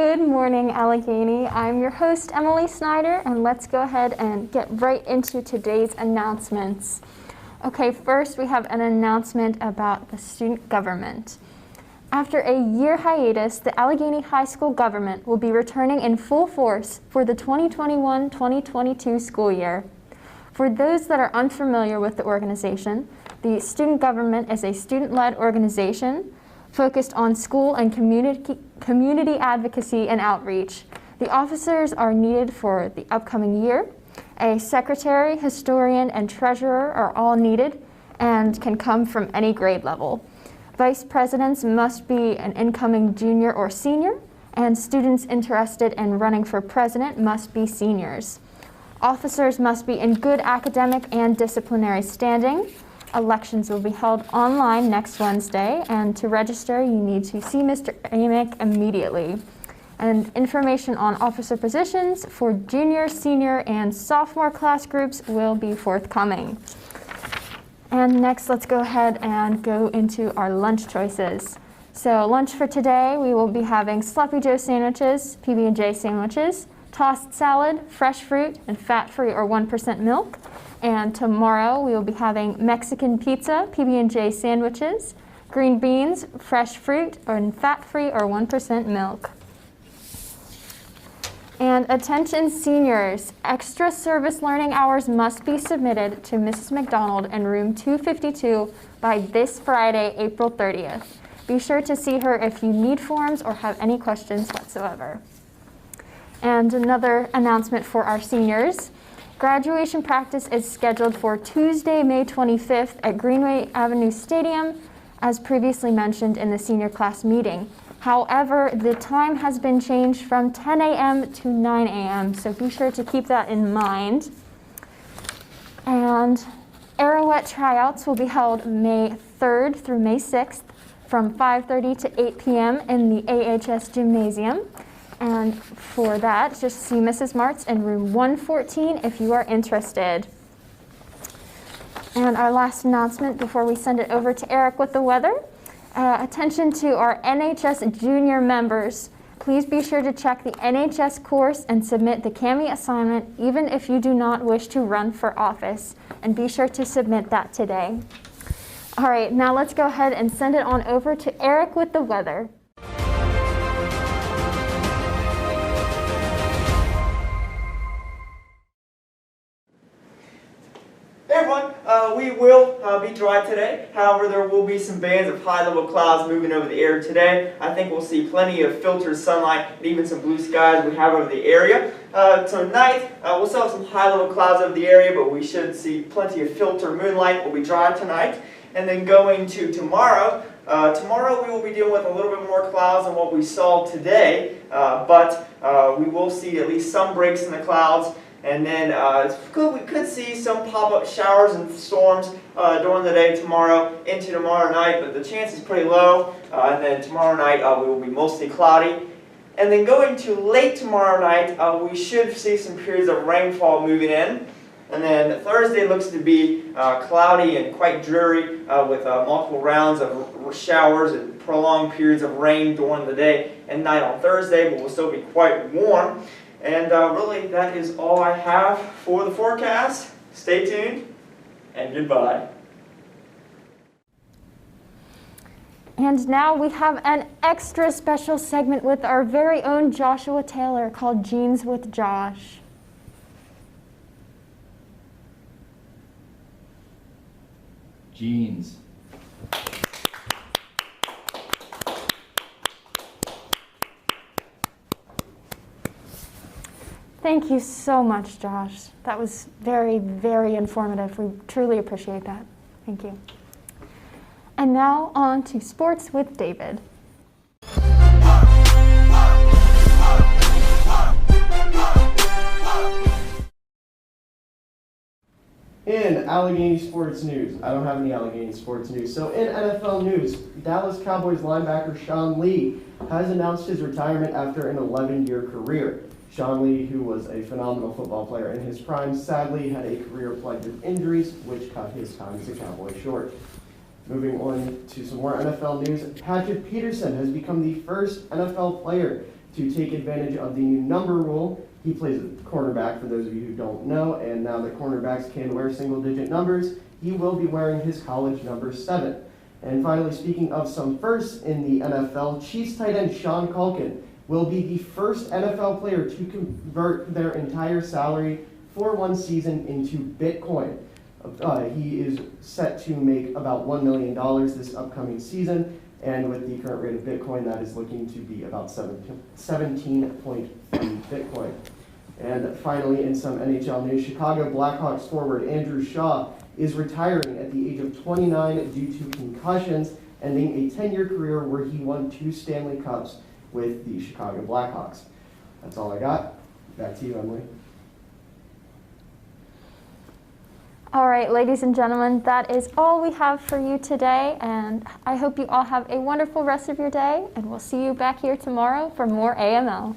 Good morning, Allegheny. I'm your host, Emily Snyder, and let's go ahead and get right into today's announcements. Okay, first we have an announcement about the student government. After a year hiatus, the Allegheny High School government will be returning in full force for the 2021-2022 school year. For those that are unfamiliar with the organization, the student government is a student-led organization focused on school and community advocacy and outreach. The officers are needed for the upcoming year. A secretary, historian, and treasurer are all needed and can come from any grade level. Vice presidents must be an incoming junior or senior, and students interested in running for president must be seniors. Officers must be in good academic and disciplinary standing. Elections will be held online next Wednesday, and to register, you need to see Mr. Amick immediately. And information on officer positions for junior, senior, and sophomore class groups will be forthcoming. And next, let's go ahead and go into our lunch choices. So lunch for today, we will be having Sloppy Joe sandwiches, PB&J sandwiches, tossed salad, fresh fruit, and fat-free or 1% milk. And tomorrow, we will be having Mexican pizza, PB&J sandwiches, green beans, fresh fruit, and fat-free or 1% milk. And attention seniors, extra service learning hours must be submitted to Mrs. McDonald in room 252 by this Friday, April 30th. Be sure to see her if you need forms or have any questions whatsoever. And another announcement for our seniors. Graduation practice is scheduled for Tuesday, May 25th at Greenway Avenue Stadium, as previously mentioned in the senior class meeting. However, the time has been changed from 10 a.m. to 9 a.m., so be sure to keep that in mind. And Arrowette tryouts will be held May 3rd through May 6th from 5:30 to 8 p.m. in the AHS Gymnasium. And for that, just see Mrs. Martz in room 114 if you are interested. And our last announcement before we send it over to Eric with the weather. Attention to our NHS junior members. Please be sure to check the NHS course and submit the CAMI assignment even if you do not wish to run for office. And be sure to submit that today. All right, now let's go ahead and send it on over to Eric with the weather. Hey everyone, we will be dry today. However, there will be some bands of high-level clouds moving over the air today. I think we'll see plenty of filtered sunlight and even some blue skies we have over the area. Tonight, we'll still have some high-level clouds over the area, but we should see plenty of filtered moonlight. We'll be dry tonight. And then going to tomorrow, tomorrow we will be dealing with a little bit more clouds than what we saw today, but we will see at least some breaks in the clouds. And then we could see some pop-up showers and storms during the day tomorrow into tomorrow night, but the chance is pretty low. And then tomorrow night we will be mostly cloudy. And then going to late tomorrow night, we should see some periods of rainfall moving in. And then Thursday looks to be cloudy and quite dreary with multiple rounds of showers and prolonged periods of rain during the day and night on Thursday, but will still be quite warm. And really, that is all I have for the forecast. Stay tuned, and goodbye. And now we have an extra special segment with our very own Joshua Taylor called Jeans with Josh. Jeans. Thank you so much, Josh. That was very, very informative. We truly appreciate that. Thank you. And now on to sports with David. In Allegheny sports news, I don't have any Allegheny sports news. So in NFL news, Dallas Cowboys linebacker Sean Lee has announced his retirement after an 11-year career. Sean Lee, who was a phenomenal football player in his prime, sadly had a career plagued with injuries, which cut his time as a Cowboy short. Moving on to some more NFL news, Patrick Peterson has become the first NFL player to take advantage of the new number rule. He plays a cornerback, for those of you who don't know, and now that cornerbacks can wear single-digit numbers, he will be wearing his college number 7. And finally, speaking of some firsts in the NFL, Chiefs tight end Sean Culkin will be the first NFL player to convert their entire salary for one season into Bitcoin. He is set to make about $1 million this upcoming season, and with the current rate of Bitcoin, that is looking to be about 17.3 Bitcoin. And finally, in some NHL news, Chicago Blackhawks forward Andrew Shaw is retiring at the age of 29 due to concussions, ending a 10-year career where he won 2 Stanley Cups with the Chicago Blackhawks. That's all I got. Back to you, Emily. All right, ladies and gentlemen, that is all we have for you today, and I hope you all have a wonderful rest of your day, and we'll see you back here tomorrow for more AML.